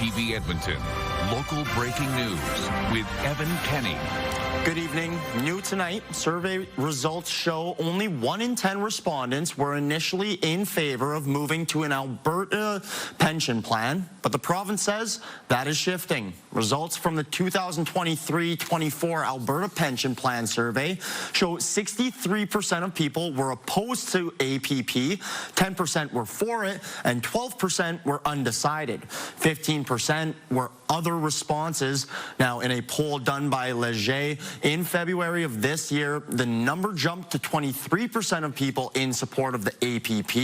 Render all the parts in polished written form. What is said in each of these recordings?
CTV Edmonton. Local breaking news with Evan Kenny. Good evening. New tonight, survey results show only 1 in 10 respondents were initially in favor of moving to an Alberta pension plan, but the province says that is shifting. Results from the 2023-24 Alberta pension plan survey show 63% of people were opposed to APP, 10% were for it, and 12% were undecided. 15% were other responses. Now, in a poll done by Leger in February of this year, the number jumped to 23% of people in support of the APP.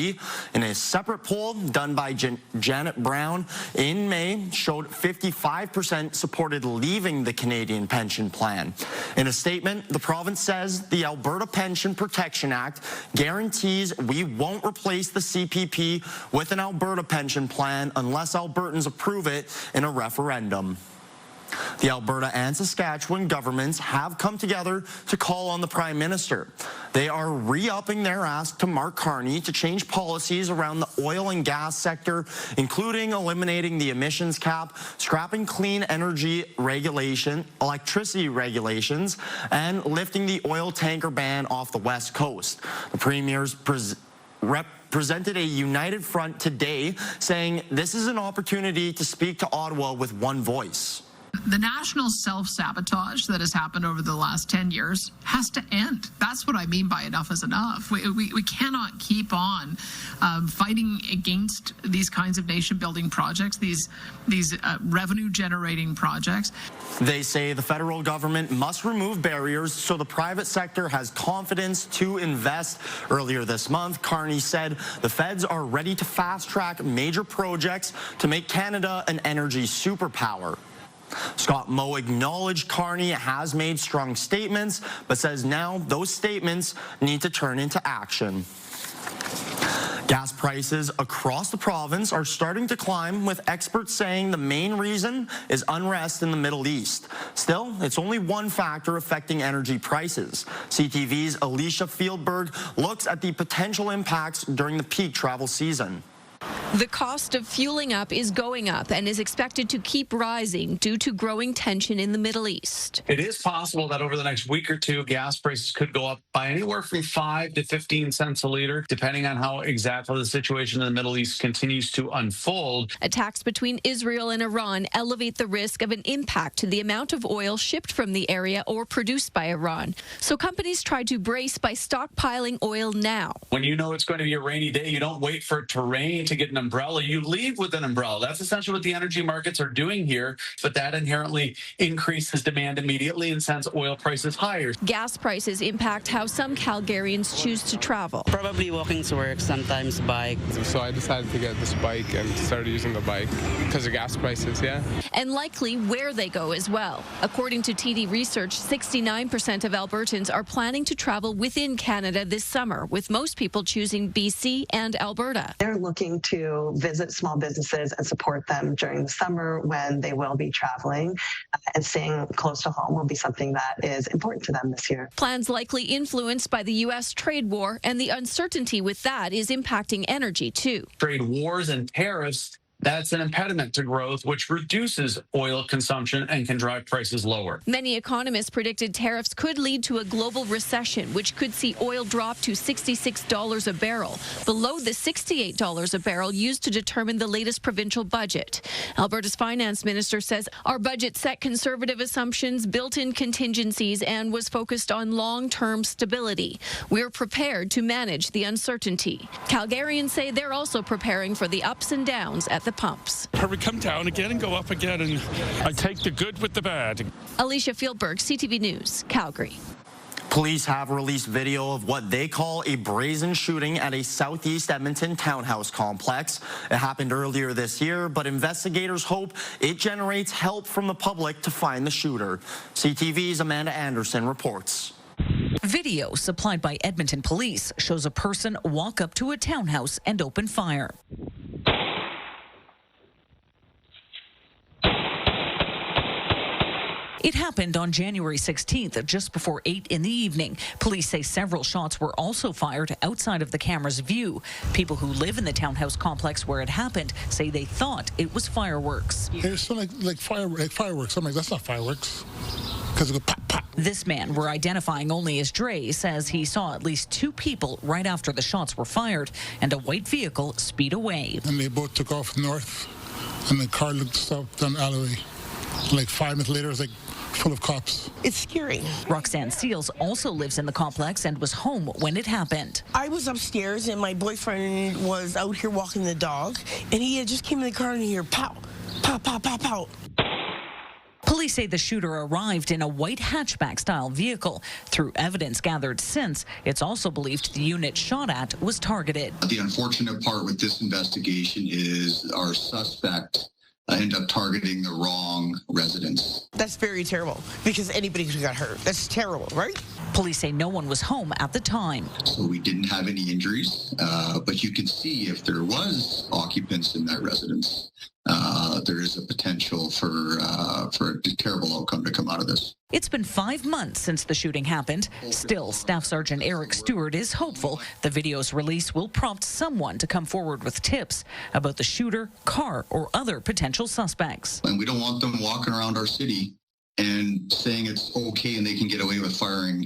In a separate poll done by Janet Brown in May, showed 55% supported leaving the Canadian pension plan. In a statement, the province says the Alberta Pension Protection Act guarantees we won't replace the CPP with an Alberta pension plan unless Albertans approve it in a referendum. The Alberta and Saskatchewan governments have come together to call on the Prime Minister. They are re-upping their ask to Mark Carney to change policies around the oil and gas sector, including eliminating the emissions cap, scrapping clean energy regulation, electricity regulations, and lifting the oil tanker ban off the West Coast. The Premier's presented a united front today, saying this is an opportunity to speak to Ottawa with one voice. The national self-sabotage that has happened over the last 10 years has to end. That's what I mean by enough is enough. We cannot keep on fighting against these kinds of nation-building projects, these revenue-generating projects. They say the federal government must remove barriers so the private sector has confidence to invest. Earlier this month, Carney said the feds are ready to fast-track major projects to make Canada an energy superpower. Scott Moe acknowledged Carney has made strong statements, but says now those statements need to turn into action. Gas prices across the province are starting to climb, with experts saying the main reason is unrest in the Middle East. Still, it's only one factor affecting energy prices. CTV's Alicia Fieldberg looks at the potential impacts during the peak travel season. The cost of fueling up is going up and is expected to keep rising due to growing tension in the Middle East. It is possible that over the next week or two, gas prices could go up by anywhere from 5 to 15 cents a liter, depending on how exactly the situation in the Middle East continues to unfold. Attacks between Israel and Iran elevate the risk of an impact to the amount of oil shipped from the area or produced by Iran. So companies try to brace by stockpiling oil now. When you know it's going to be a rainy day, you don't wait for it to rain to get an umbrella. You leave with an umbrella. That's essentially what the energy markets are doing here, but that inherently increases demand immediately and sends oil prices higher. Gas prices impact how some Calgarians choose to travel. Probably walking to work, sometimes bike. So I decided to get this bike and started using the bike because of gas prices, yeah. And likely where they go as well. According to TD Research, 69% of Albertans are planning to travel within Canada this summer, with most people choosing BC and Alberta. They're looking to visit small businesses and support them during the summer when they will be traveling, and staying close to home will be something that is important to them this year. Plans likely influenced by the U.S. trade war, and the uncertainty with that is impacting energy too. Trade wars and tariffs, that's an impediment to growth, which reduces oil consumption and can drive prices lower. Many economists predicted tariffs could lead to a global recession, which could see oil drop to $66 a barrel, below the $68 a barrel used to determine the latest provincial budget. Alberta's finance minister says our budget set conservative assumptions, built in contingencies, and was focused on long-term stability. We're prepared to manage the uncertainty. Calgarians say they're also preparing for the ups and downs at the pumps. We come down again and go up again, and I take the good with the bad. Alicia Fieldberg, CTV News, Calgary. Police have released video of what they call a brazen shooting at a southeast Edmonton townhouse complex. It happened earlier this year, but investigators hope it generates help from the public to find the shooter. CTV's Amanda Anderson reports. Video supplied by Edmonton Police shows a person walk up to a townhouse and open fire. It happened on January 16th, just before 8 in the evening. Police say several shots were also fired outside of the camera's view. People who live in the townhouse complex where it happened say they thought it was fireworks. It sounded like fireworks. I'm like, that's not fireworks. Because it goes pop, pop. This man, we're identifying only as Dre, says he saw at least 2 people right after the shots were fired and a white vehicle speed away. And they both took off north, and the car stopped down the alleyway. Like 5 minutes later, it was like full of cops. It's scary. Roxanne Seals also lives in the complex and was home when it happened. I was upstairs and my boyfriend was out here walking the dog, and he had just came in the car and he heard pow, pow, pow, pow, pow. Police say the shooter arrived in a white hatchback-style vehicle. Through evidence gathered since, it's also believed the unit shot at was targeted. The unfortunate part with this investigation is our suspect end up targeting the wrong residence. That's very terrible because anybody could have got hurt. That's terrible, right? Police say no one was home at the time. So we didn't have any injuries, but you can see if there was occupants in that residence, there is a potential for a terrible outcome to come out of this. It's been 5 months since the shooting happened. Still, Staff Sergeant Eric Stewart is hopeful the video's release will prompt someone to come forward with tips about the shooter, car, or other potential suspects. And we don't want them walking around our city and saying it's okay and they can get away with firing,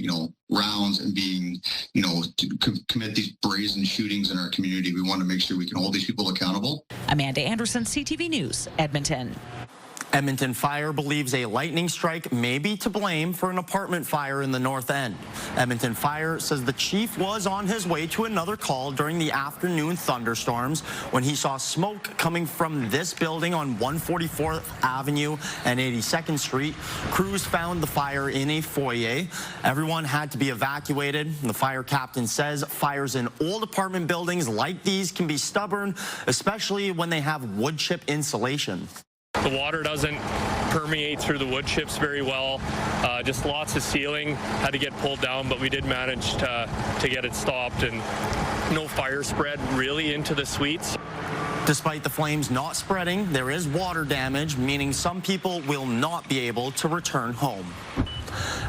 rounds and being, to commit these brazen shootings in our community. We want to make sure we can hold these people accountable. Amanda Anderson, CTV News, Edmonton. Edmonton Fire believes a lightning strike may be to blame for an apartment fire in the North End. Edmonton Fire says the chief was on his way to another call during the afternoon thunderstorms when he saw smoke coming from this building on 144th Avenue and 82nd Street. Crews found the fire in a foyer. Everyone had to be evacuated. The fire captain says fires in old apartment buildings like these can be stubborn, especially when they have wood chip insulation. The water doesn't permeate through the wood chips very well. Just lots of ceiling had to get pulled down, but we did manage to get it stopped, and no fire spread really into the suites. Despite the flames not spreading, there is water damage, meaning some people will not be able to return home.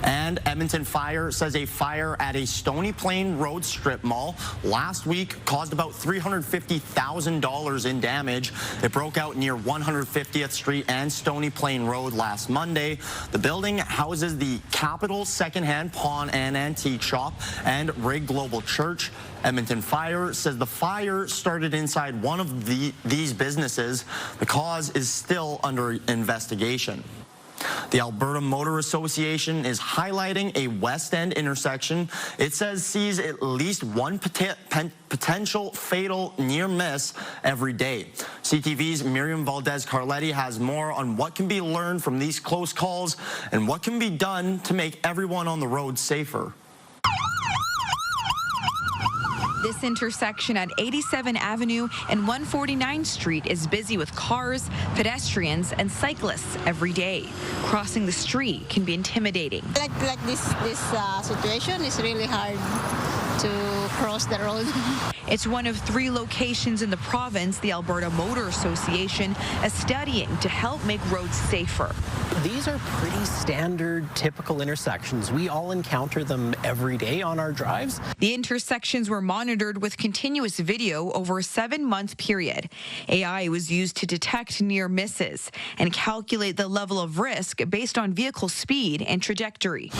And Edmonton Fire says a fire at a Stony Plain Road strip mall last week caused about $350,000 in damage. It broke out near 150th Street and Stony Plain Road last Monday. The building houses the Capital Secondhand Pawn and Antique Shop and Rig Global Church. Edmonton Fire says the fire started inside one of these businesses. The cause is still under investigation. The Alberta Motor Association is highlighting a West End intersection. It says sees at least one potential fatal near miss every day. CTV's Miriam Valdez-Carletti has more on what can be learned from these close calls and what can be done to make everyone on the road safer. This intersection at 87 Avenue and 149th Street is busy with cars, pedestrians, and cyclists every day. Crossing the street can be intimidating. Like this situation is really hard to cross the road. It's one of 3 locations in the province the Alberta Motor Association is studying to help make roads safer. These are pretty standard, typical intersections. We all encounter them every day on our drives. The intersections were monitored with continuous video over a 7-month period. AI was used to detect near misses and calculate the level of risk based on vehicle speed and trajectory.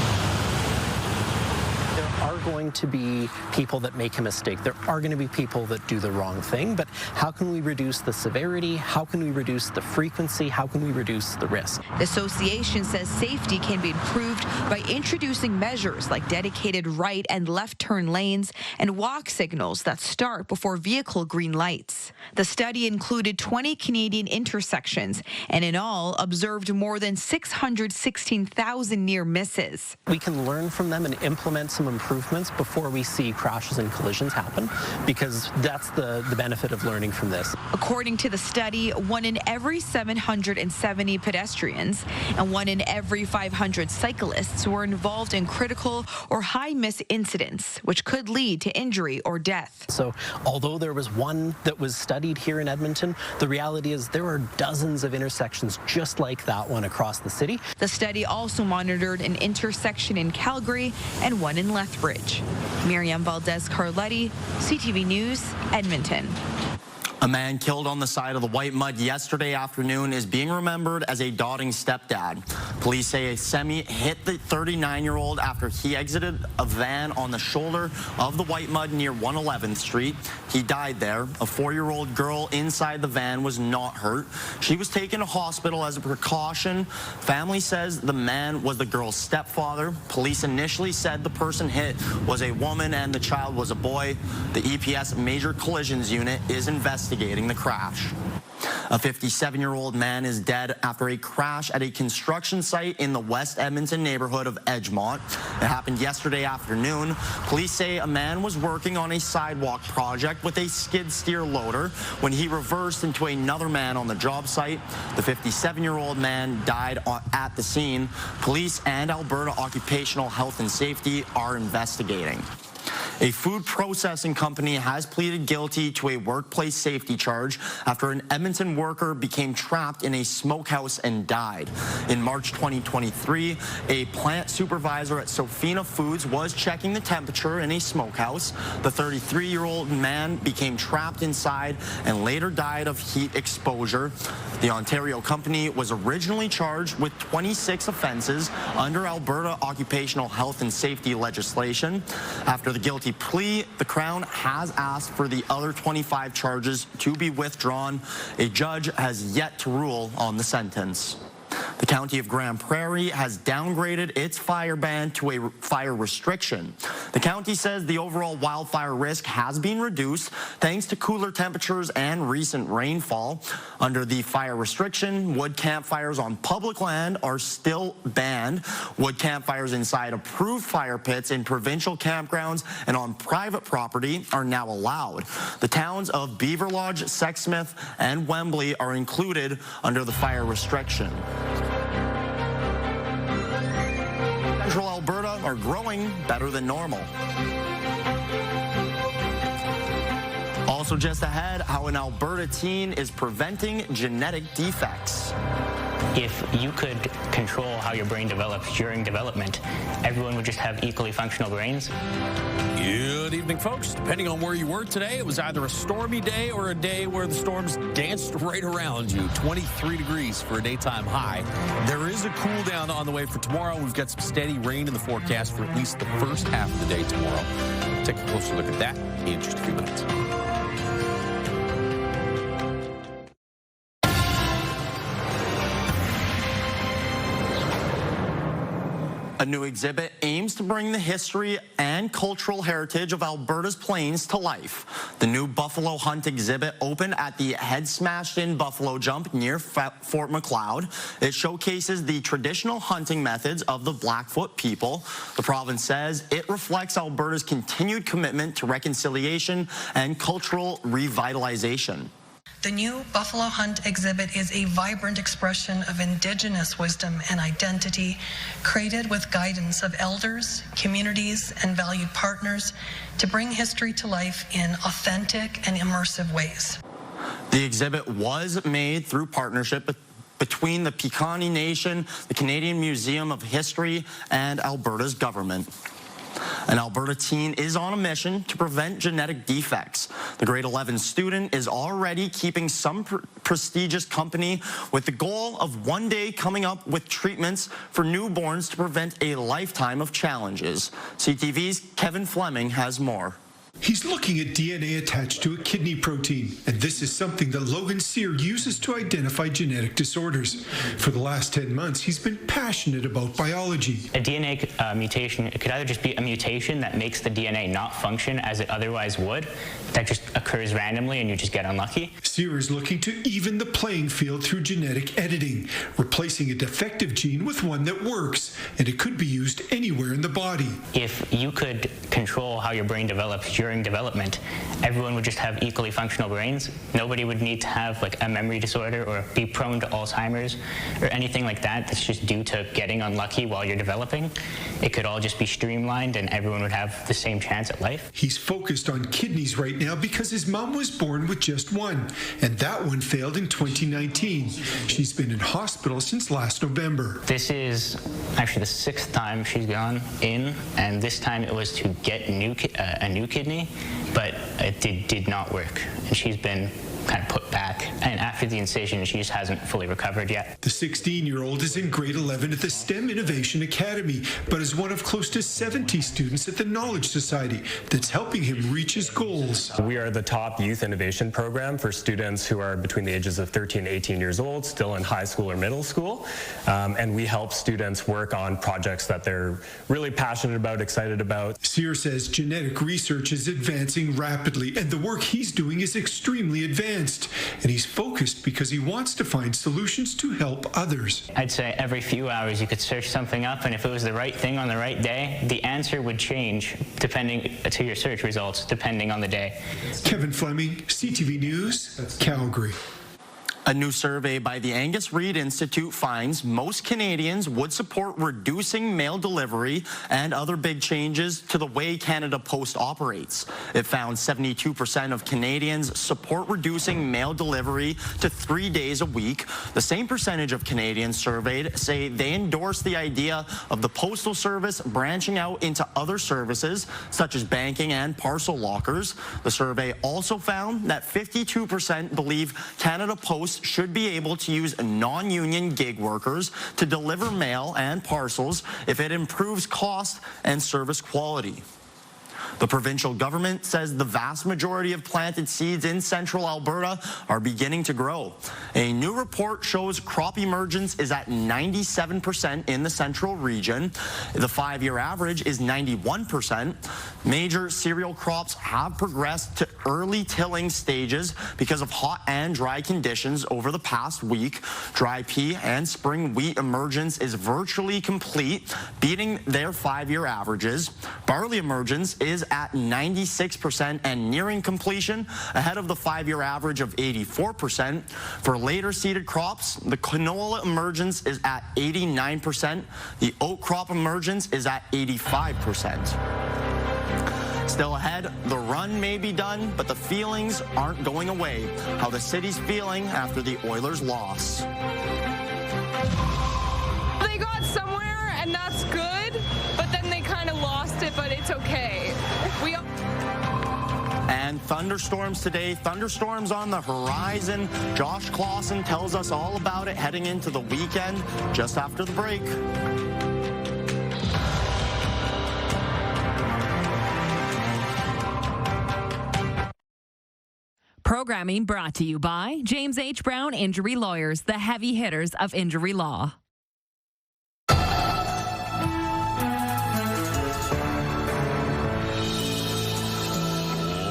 There are going to be people that make a mistake. There are going to be people that do the wrong thing, but how can we reduce the severity? How can we reduce the frequency? How can we reduce the risk? The association says safety can be improved by introducing measures like dedicated right and left turn lanes and walk signals that start before vehicle green lights. The study included 20 Canadian intersections and in all observed more than 616,000 near misses. We can learn from them and implement some improvements improvements before we see crashes and collisions happen, because that's the benefit of learning from this. According to the study, 1 in every 770 pedestrians and 1 in every 500 cyclists were involved in critical or high-miss incidents, which could lead to injury or death. So although there was one that was studied here in Edmonton, the reality is there are dozens of intersections just like that one across the city. The study also monitored an intersection in Calgary and one in Lethbridge. Miriam Valdez-Carletti, CTV News, Edmonton. A man killed on the side of the Whitemud yesterday afternoon is being remembered as a doting stepdad. Police say a semi hit the 39-year-old after he exited a van on the shoulder of the Whitemud near 111th Street. He died there. A 4-year-old girl inside the van was not hurt. She was taken to hospital as a precaution. Family says the man was the girl's stepfather. Police initially said the person hit was a woman and the child was a boy. The EPS Major Collisions Unit is investigating the crash. A 57-year-old man is dead after a crash at a construction site in the West Edmonton neighborhood of Edgemont. It happened yesterday afternoon. Police say a man was working on a sidewalk project with a skid steer loader when he reversed into another man on the job site. The 57-year-old man died at the scene. Police and Alberta Occupational Health and Safety are investigating. A food processing company has pleaded guilty to a workplace safety charge after an Edmonton worker became trapped in a smokehouse and died. In March 2023, a plant supervisor at Sophina Foods was checking the temperature in a smokehouse. The 33-year-old man became trapped inside and later died of heat exposure. The Ontario company was originally charged with 26 offenses under Alberta Occupational Health and Safety legislation. After the guilty plea, the Crown has asked for the other 25 charges to be withdrawn. A judge has yet to rule on the sentence. The County of Grand Prairie has downgraded its fire ban to a fire restriction. The county says the overall wildfire risk has been reduced thanks to cooler temperatures and recent rainfall. Under the fire restriction, wood campfires on public land are still banned. Wood campfires inside approved fire pits in provincial campgrounds and on private property are now allowed. The towns of Beaver Lodge, Sexsmith, and Wembley are included under the fire restriction. Central Alberta are growing better than normal. Also just ahead, how an Alberta teen is preventing genetic defects. If you could control how your brain develops during development, everyone would just have equally functional brains. Good evening, folks. Depending on where you were today, it was either a stormy day or a day where the storms danced right around you. 23 degrees for a daytime high. There is a cool down on the way for tomorrow. We've got some steady rain in the forecast for at least the first half of the day tomorrow. Take a closer look at that in just a few minutes. A new exhibit aims to bring the history and cultural heritage of Alberta's plains to life. The new Buffalo Hunt exhibit opened at the Head Smashed In Buffalo Jump near Fort Macleod. It showcases the traditional hunting methods of the Blackfoot people. The province says it reflects Alberta's continued commitment to reconciliation and cultural revitalization. The new Buffalo Hunt exhibit is a vibrant expression of Indigenous wisdom and identity, created with guidance of elders, communities, and valued partners to bring history to life in authentic and immersive ways. The exhibit was made through partnership between the Piikani Nation, the Canadian Museum of History, and Alberta's government. An Alberta teen is on a mission to prevent genetic defects. The grade 11 student is already keeping some prestigious company with the goal of one day coming up with treatments for newborns to prevent a lifetime of challenges. CTV's Kevin Fleming has more. He's looking at DNA attached to a kidney protein, and this is something that Logan Sear uses to identify genetic disorders. For the last 10 months, he's been passionate about biology. A DNA mutation, it could either just be a mutation that makes the DNA not function as it otherwise would, that just occurs randomly and you just get unlucky. Sear is looking to even the playing field through genetic editing, replacing a defective gene with one that works, and it could be used anywhere in the body. If you could control how your brain develops during development, everyone would just have equally functional brains. Nobody would need to have like a memory disorder or be prone to Alzheimer's or anything like that that's just due to getting unlucky while you're developing. It could all just be streamlined and everyone would have the same chance at life. He's focused on kidneys right now because his mom was born with just one, and that one failed in 2019. She's been in hospital since last November. This is actually the 6th time she's gone in, and this time it was to get a new kidney, but it did not work, and she's been kind of put back, and after the incision she just hasn't fully recovered yet. The 16-year-old is in grade 11 at the STEM Innovation Academy, but is one of close to 70 students at the Knowledge Society that's helping him reach his goals. We are the top youth innovation program for students who are between the ages of 13 and 18 years old, still in high school or middle school, and we help students work on projects that they're really passionate about, excited about. Sear says genetic research is advancing rapidly, and the work he's doing is extremely advanced. And he's focused because he wants to find solutions to help others. I'd say every few hours you could search something up, and if it was the right thing on the right day, the answer would change depending to your search results, depending on the day. Kevin Fleming, CTV News, Calgary. A new survey by the Angus Reid Institute finds most Canadians would support reducing mail delivery and other big changes to the way Canada Post operates. It found 72% of Canadians support reducing mail delivery to 3 days a week. The same percentage of Canadians surveyed say they endorse the idea of the Postal Service branching out into other services, such as banking and parcel lockers. The survey also found that 52% believe Canada Post should be able to use non-union gig workers to deliver mail and parcels if it improves cost and service quality. The provincial government says the vast majority of planted seeds in central Alberta are beginning to grow. A new report shows crop emergence is at 97% in the central region. The 5-year average is 91%. Major cereal crops have progressed to early tilling stages because of hot and dry conditions over the past week. Dry pea and spring wheat emergence is virtually complete, beating their 5-year averages. Barley emergence is at 96% and nearing completion, ahead of the 5-year average of 84%. For later seeded crops, the canola emergence is at 89%. The oat crop emergence is at 85%. Still ahead, the run may be done, but the feelings aren't going away. How the city's feeling after the Oilers' loss. They got somewhere, and that's good, but then they kind of lost it, but it's okay. And thunderstorms today. Thunderstorms on the horizon. Josh Clausen tells us all about it heading into the weekend just after the break. Programming brought to you by James H. Brown Injury Lawyers, the heavy hitters of injury law.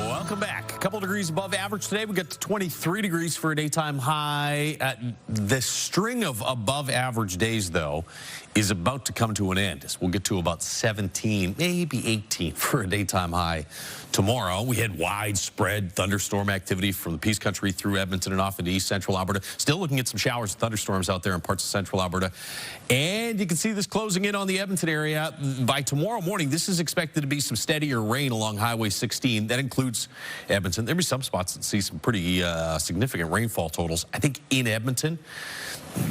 Welcome back. A couple degrees above average today. We got to 23 degrees for a daytime high. The string of above average days, though, is about to come to an end. We'll get to about 17, maybe 18 for a daytime high tomorrow. We had widespread thunderstorm activity from the Peace Country through Edmonton and off into east central Alberta. Still looking at some showers and thunderstorms out there in parts of central Alberta. And you can see this closing in on the Edmonton area. By tomorrow morning, this is expected to be some steadier rain along Highway 16. That includes Edmonton. There'll be some spots that see some pretty significant rainfall totals. I think in Edmonton,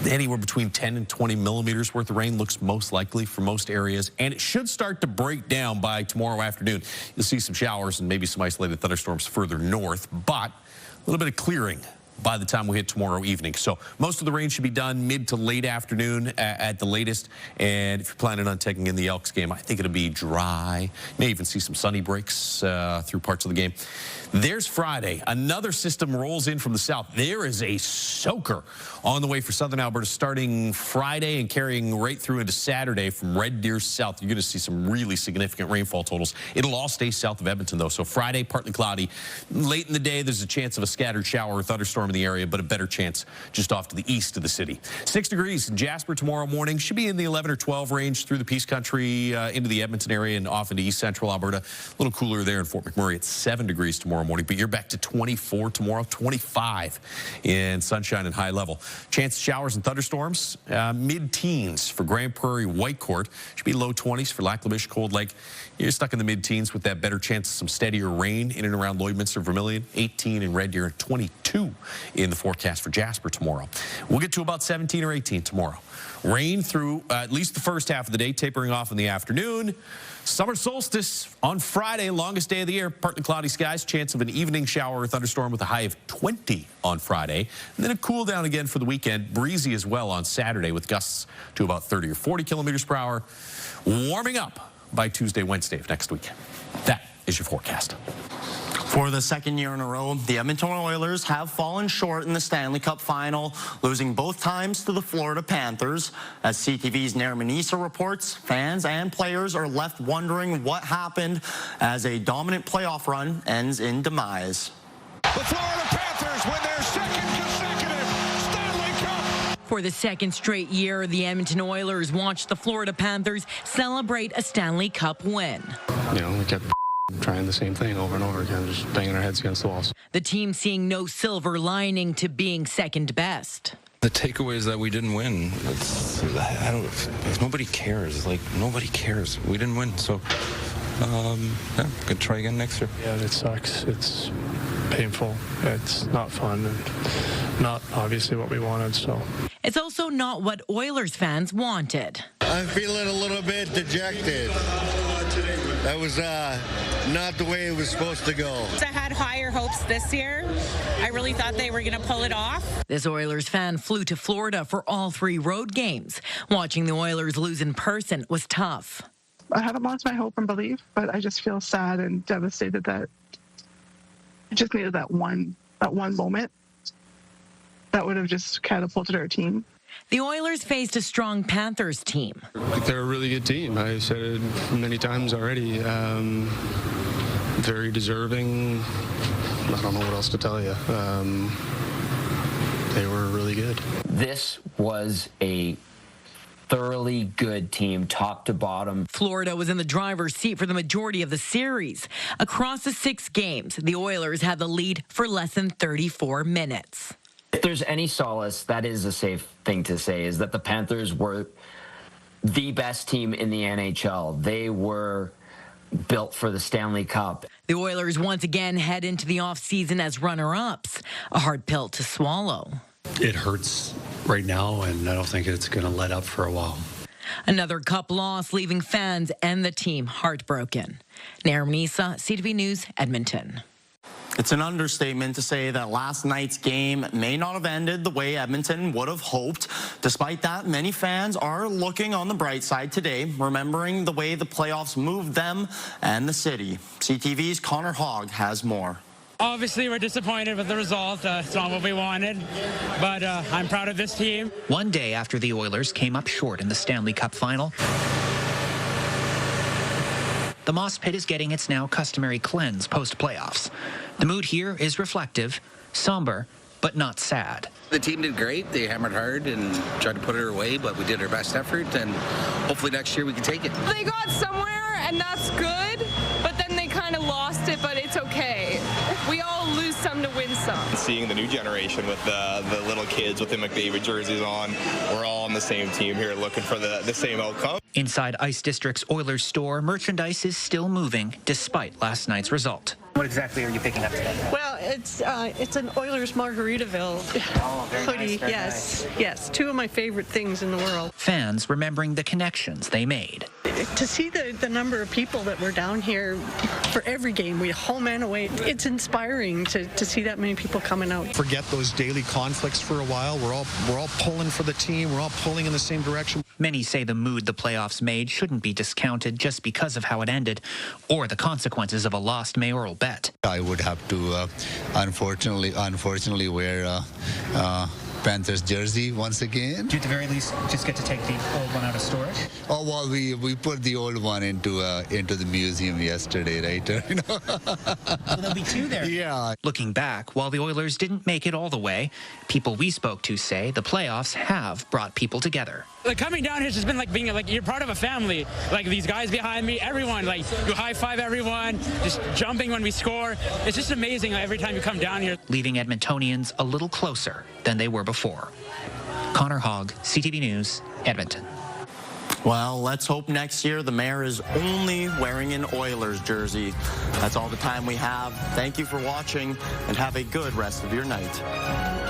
anywhere between 10 and 20 millimeters worth of rain looks most likely for most areas, and it should start to break down by tomorrow afternoon. You'll see some showers and maybe some isolated thunderstorms further north, but a little bit of clearing by the time we hit tomorrow evening. So most of the rain should be done mid to late afternoon at the latest. And if you're planning on taking in the Elks game, I think it'll be dry. May even see some sunny breaks through parts of the game. There's Friday. Another system rolls in from the south. There is a soaker on the way for southern Alberta starting Friday and carrying right through into Saturday from Red Deer south. You're going to see some really significant rainfall totals. It'll all stay south of Edmonton, though. So Friday, partly cloudy. Late in the day, there's a chance of a scattered shower or thunderstorm in the area, but a better chance just off to the east of the city. 6 degrees in Jasper tomorrow morning. Should be in the 11 or 12 range through the Peace Country into the Edmonton area and off into east central Alberta. A little cooler there in Fort McMurray at 7 degrees tomorrow morning, but you're back to 24 tomorrow, 25 in sunshine and high level. Chance of showers and thunderstorms, mid-teens for Grand Prairie, Whitecourt. Should be low 20s for Lac La Biche, Cold Lake. You're stuck in the mid-teens with that better chance of some steadier rain in and around Lloydminster, Vermilion. 18 in Red Deer and 22 in the forecast for Jasper tomorrow. We'll get to about 17 or 18 tomorrow. Rain through at least the first half of the day, tapering off in the afternoon. Summer solstice on Friday, longest day of the year. Partly cloudy skies, chance of an evening shower or thunderstorm with a high of 20 on Friday. And then a cool down again for the weekend. Breezy as well on Saturday with gusts to about 30 or 40 kilometers per hour. Warming up by Tuesday, Wednesday of next week. That is your forecast. For the second year in a row, the Edmonton Oilers have fallen short in the Stanley Cup final, losing both times to the Florida Panthers. As CTV's Nair Manisa reports, fans and players are left wondering what happened as a dominant playoff run ends in demise. The Florida Panthers win their second consecutive Stanley Cup. For the second straight year, the Edmonton Oilers watched the Florida Panthers celebrate a Stanley Cup win. You know, we kept trying the same thing over and over again, just banging our heads against the walls. The team seeing no silver lining to being second best. The takeaway is that we didn't win. Nobody cares. Like, nobody cares. We didn't win, so yeah, could try again next year. Yeah, it sucks. It's painful. It's not fun and not obviously what we wanted, so. It's also not what Oilers fans wanted. I'm feeling a little bit dejected. That was not the way it was supposed to go. I had higher hopes this year. I really thought they were going to pull it off. This Oilers fan flew to Florida for all 3 road games. Watching the Oilers lose in person was tough. I haven't lost my hope and belief, but I just feel sad and devastated that I just needed that one moment that would have just catapulted our team. The Oilers faced a strong Panthers team. I think they're a really good team. I said it many times already. Very deserving. I don't know what else to tell you. They were really good. This was a thoroughly good team, top to bottom. Florida was in the driver's seat for the majority of the series. Across the 6 games, the Oilers had the lead for less than 34 minutes. If there's any solace, that is a safe thing to say, is that the Panthers were the best team in the NHL. They were built for the Stanley Cup. The Oilers once again head into the offseason as runner-ups, a hard pill to swallow. It hurts right now, and I don't think it's going to let up for a while. Another cup loss, leaving fans and the team heartbroken. Nair Manisa, CTV News, Edmonton. It's an understatement to say that last night's game may not have ended the way Edmonton would have hoped. Despite that, many fans are looking on the bright side today, remembering the way the playoffs moved them and the city. CTV's Connor Hogg has more. Obviously, we're disappointed with the result. It's not what we wanted, but I'm proud of this team. One day after the Oilers came up short in the Stanley Cup final, the Moss Pit is getting its now customary cleanse post-playoffs. The mood here is reflective, somber, but not sad. The team did great. They hammered hard and tried to put it away, but we did our best effort, and hopefully next year we can take it. They got somewhere, and that's good, but then they kind of lost it, but it's okay. We all lose some to win some. Seeing the new generation with the little kids with the McDavid jerseys on, we're all on the same team here looking for the same outcome. Inside Ice District's Oilers store, merchandise is still moving despite last night's result. What exactly are you picking up today? Well, it's an Oilers Margaritaville hoodie. Nice, yes, yes, two of my favorite things in the world. Fans remembering the connections they made. To see the number of people that were down here for every game, we home and away, it's inspiring to see that many people coming out. Forget those daily conflicts for a while. We're all pulling for the team. We're all pulling in the same direction. Many say the mood the playoffs made shouldn't be discounted just because of how it ended or the consequences of a lost mayoral bet. I would have to, unfortunately, wear Panthers jersey once again. Do you at the very least just get to take the old one out of storage? Oh well, we put the old one into the museum yesterday, right? Well, there'll be two there. Yeah. Looking back, while the Oilers didn't make it all the way, people we spoke to say the playoffs have brought people together. Like coming down here has just been like being like you're part of a family. Like these guys behind me, everyone, like you high five everyone, just jumping when we score. It's just amazing every time you come down here. Leaving Edmontonians a little closer than they were before. Connor Hogg, CTV News, Edmonton. Well, let's hope next year the mayor is only wearing an Oilers jersey. That's all the time we have. Thank you for watching and have a good rest of your night.